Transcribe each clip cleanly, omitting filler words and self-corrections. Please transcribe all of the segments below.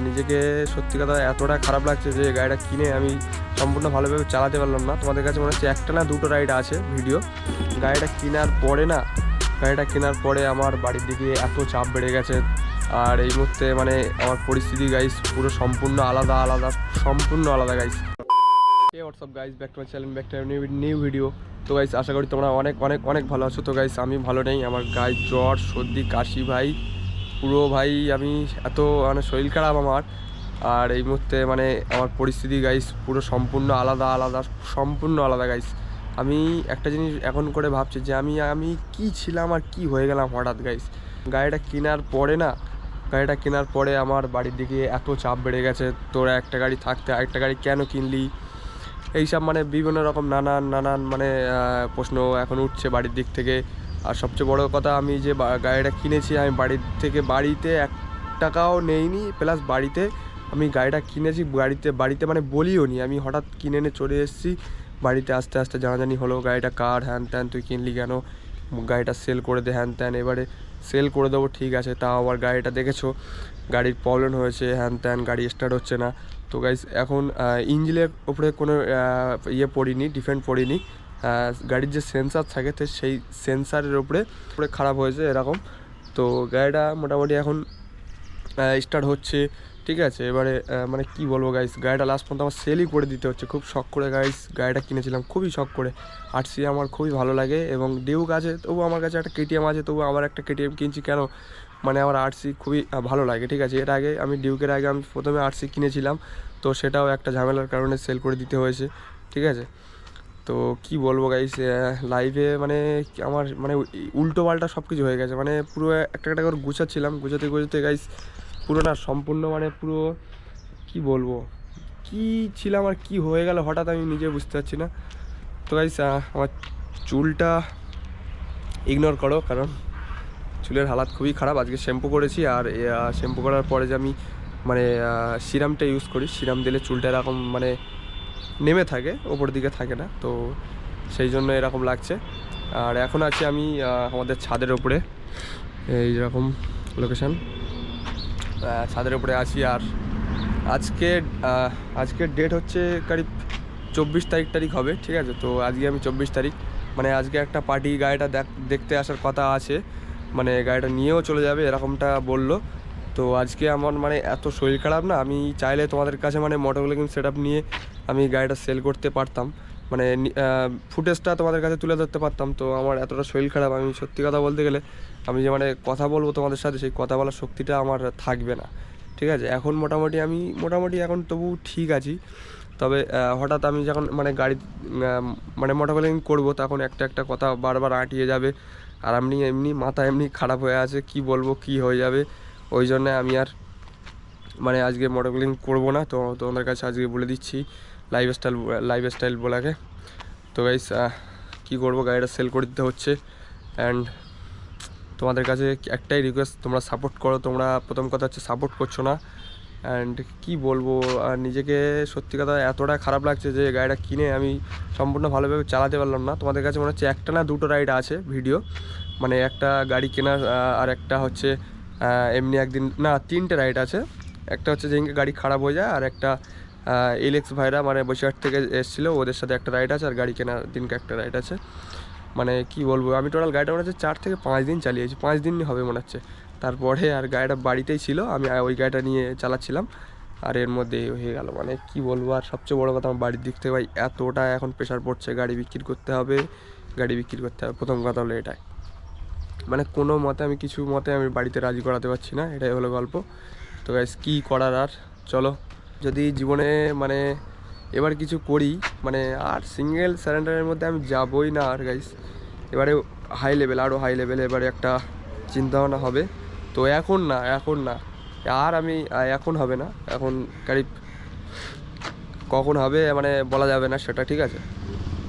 নিজেকে সত্যি কথা এতটা খারাপ লাগছে যে গাড়িটা কিনে আমি সম্পূর্ণ ভালোভাবে চালাতে পারলাম না। তোমাদের কাছে মনে হচ্ছে একটা না দুটো রাইড আছে ভিডিও। গাড়িটা কেনার পরে আমার বাড়ির দিকে এত চাপ বেড়ে গেছে, আর এই মুহূর্তে মানে আমার পরিস্থিতি গাইস পুরো সম্পূর্ণ আলাদা guys. WhatsApp guys, back to my channel, back to new video. তো গাইস আশা করি তোমরা অনেক ভালো আছো। তো গাইস আমি ভালো নেই, আমার গায়ে জ্বর সর্দি কাশি ভাই পুরো ভাই, আমি এত মানে শরীর খারাপ আমার। আর এই মুহূর্তে মানে আমার পরিস্থিতি গাইস পুরো সম্পূর্ণ আলাদা গাইস। আমি একটা জিনিস এখন করে ভাবছি যে আমি কি ছিলাম আর কি হয়ে গেলাম হঠাৎ গাইস। গাড়িটা কেনার পরে আমার বাড়ির দিকে এত চাপ বেড়ে গেছে, তোরা একটা গাড়ি থাকতে আরেকটা গাড়ি কেন কিনলি, এইসব মানে বিভিন্ন রকম নানান মানে প্রশ্ন এখন উঠছে বাড়ির দিক থেকে। আর সবচেয়ে বড় কথা, আমি যে গাড়িটা কিনেছি আমি বাড়িতে 1 টাকাও নেইনি, প্লাস বাড়িতে আমি গাড়িটা কিনেছি বাড়িতে মানে বলিও নি, আমি হঠাৎ কিনে এনে চলে এসেছি বাড়িতে। আস্তে আস্তে জানাজানি হলো গাড়িটা কার, হ্যান ত্যান, তুই কিনলি কেন, গাড়িটা সেল করে দে হ্যান ত্যান। এবারে সেল করে দেবো ঠিক আছে, তাও আবার গাড়িটা দেখেছো গাড়ির প্রবলেম হয়েছে হ্যান ত্যান, গাড়ি স্টার্ট হচ্ছে না। তো গাইস এখন ইঞ্জিনের উপরে কোনো ডিফেন্ড পড়িনি, গাড়ির যে সেন্সার থাকে তো সেই সেন্সারের উপরে খারাপ হয়েছে এরকম। তো গাড়িটা মোটামুটি এখন স্টার্ট হচ্ছে ঠিক আছে। এবারে মানে কি বলবো গাইস, গাড়িটা লাস্ট পর্যন্ত আমার সেলই করে দিতে হচ্ছে, খুব শখ করে গাইস গাড়িটা কিনেছিলাম, খুবই শখ করে। আরসি আমার খুবই ভালো লাগে এবং ডিউক আছে, তবু আমার কাছে একটা কেটিএম আছে, তবু আবার একটা কেটিএম কিনছি কেন, মানে আমার আরসি খুবই ভালো লাগে ঠিক আছে। ডিউকের আগে আমি প্রথমে আরসি কিনেছিলাম, তো সেটাও একটা ঝামেলার কারণে সেল করে দিতে হয়েছে ঠিক আছে। তো কি বলবো গাইস, লাইভে মানে আমার মানে উল্টো পাল্টা সব কিছু হয়ে গেছে, মানে পুরো একটা করে গুছাতে গাইস পুরো না সম্পূর্ণ মানে পুরো কি বলবো কি ছিলাম আর কি হয়ে গেল হঠাৎ, আমি নিজে বুঝতে পারছি না। তো গাইস আমার চুলটা ইগনোর করো, কারণ চুলের হালাত খুবই খারাপ। আজকে শ্যাম্পু করেছি, আর শ্যাম্পু করার পরে যে আমি মানে সিরামটা ইউজ করি, সিরাম দিলে চুলটা এরকম মানে নেমে থাকে, ওপর দিকে থাকে না, তো সেই জন্য এরকম লাগছে। আর এখন আছি আমি আমাদের ছাদের ওপরে, এইরকম লোকেশান, ছাদের উপরে আছি। আর আজকের ডেট হচ্ছে করিব 24 তারিখ হবে ঠিক আছে। তো আজকে আমি 24 তারিখ, মানে আজকে একটা পার্টি গাড়িটা দেখতে আসার কথা আছে, মানে গাড়িটা নিয়েও চলে যাবে এরকমটা বললো। তো আজকে আমার মানে এত শরীর খারাপ না, আমি চাইলে তোমাদের কাছে মানে মোটরসাইকেল সেটআপ নিয়ে আমি গাড়িটা সেল করতে পারতাম, মানে ফুটেজটা তোমাদের কাছে তুলে ধরতে পারতাম। তো আমার এতটা শরীর খারাপ, আমি সত্যি কথা বলতে গেলে আমি যে মানে কথা বলবো তোমাদের সাথে, সেই কথা বলার শক্তিটা আমার থাকবে না ঠিক আছে। এখন মোটামুটি এখন তবু ঠিক আছি, তবে হঠাৎ আমি যখন মানে গাড়ি মানে মোটরসাইকেল করবো, তখন একটা কথা বারবার আঁটিয়ে যাবে, আর এমনি মাথা এমনি খারাপ হয়ে আছে, কি বলবো কি হয়ে যাবে, ওই জন্য আমি আর মানে আজকে মোটরসাইকেল করবো না। তো তোমাদের কাছে আজকে বলে দিচ্ছি লাইফস্টাইল বলাকে। তো গাইস কী করবো, গাড়িটা সেল করে দিতে হচ্ছে। অ্যান্ড তোমাদের কাছে একটাই রিকোয়েস্ট, তোমরা সাপোর্ট করো, তোমরা প্রথম কথা হচ্ছে সাপোর্ট করছো না। অ্যান্ড কি বলবো, আর নিজেকে সত্যি কথা এতটা খারাপ লাগছে যে গাড়িটা কিনে আমি সম্পূর্ণ ভালোভাবে চালাতে পারলাম না। তোমাদের কাছে মনে হচ্ছে একটা না দুটো রাইড আছে ভিডিও, মানে একটা গাড়ি কেনার, আর একটা হচ্ছে এমনি একদিন না 3টে রাইড আছে। একটা হচ্ছে যেদিনকে গাড়ি খারাপ হয়ে যায়, আর একটা এলএক্স ভাইরা মানে বসিরহাট থেকে এসেছিলো, ওদের সাথে একটা রাইড আছে, আর গাড়ি কেনার দিনকে একটা রাইড আছে। মানে কি বলবো, আমি টোটাল গাড়িটা মনে হচ্ছে 4 থেকে 5 দিন চালিয়েছি, 5 দিন হবে মনে হচ্ছে। তারপরে আর গাড়িটা বাড়িতেই ছিল, আমি ওই গাড়িটা নিয়ে চালাচ্ছিলাম, আর এর মধ্যে হয়ে গেল। মানে কি বলবো, আর সবচেয়ে বড়ো কথা আমার বাড়ির দিক থেকে ভাই এতটা এখন প্রেশার পড়ছে, গাড়ি বিক্রি করতে হবে। প্রথম কথা হলো এটাই, মানে কোনো মতে আমি বাড়িতে রাজি করাতে পারছি না, এটাই হলো গল্প। তো গাইস কী করার, আর চলো, যদি জীবনে মানে এবার কিছু করি, মানে আর সিঙ্গেল সিলিন্ডারের মধ্যে আমি যাবই না আর গাইস, এবারে আরও হাই লেভেল এবারে একটা চিন্তাভাবনা হবে। তো এখন না আর আমি এখন হবে না, এখন কারিব কখন হবে মানে বলা যাবে না সেটা ঠিক আছে।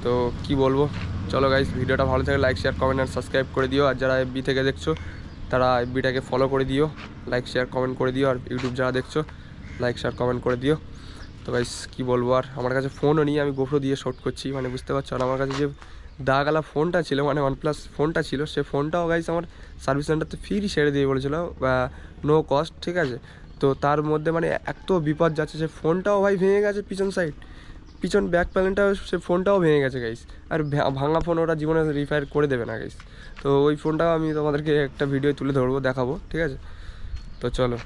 তো কি বলবো, চলো গাইস, ভিডিওটা ভালো থাকে লাইক শেয়ার কমেন্ট আর সাবস্ক্রাইব করে দিও, আর যারা এফবি থেকে দেখছো তারা এফবিটাকে ফলো করে দিও, লাইক শেয়ার কমেন্ট করে দিও, আর ইউটিউব যারা দেখছো লাইক শেয়ার কমেন্ট করে দিও। তো গাইস কী বলবো, আর আমার কাছে ফোনও নিয়ে আমি গোপ্রো দিয়ে শট করছি, মানে বুঝতে পারছো। আর আমার কাছে যে দাগালা ফোনটা ছিল, মানে OnePlus ফোনটা ছিল, সে ফোনটাও গাইস আমার সার্ভিস সেন্টারতে ফ্রি ছেড়ে দিয়ে বলেছিলো, নো কস্ট ঠিক আছে। তো তার মধ্যে মানে এত বিপদ যাচ্ছে, সে ফোনটাও ভাই ভেঙে গেছে, পিছন ব্যাক প্যানেলটাও, সে ফোনটাও ভেঙে গেছে গাইস। আর ভাঙা ফোন ওরা জীবনে রিপেয়ার করে দেবে না গাইস। তো ওই ফোনটাও আমি তোমাদেরকে একটা ভিডিও তুলে ধরবো, দেখাবো, ঠিক আছে? তো চলো।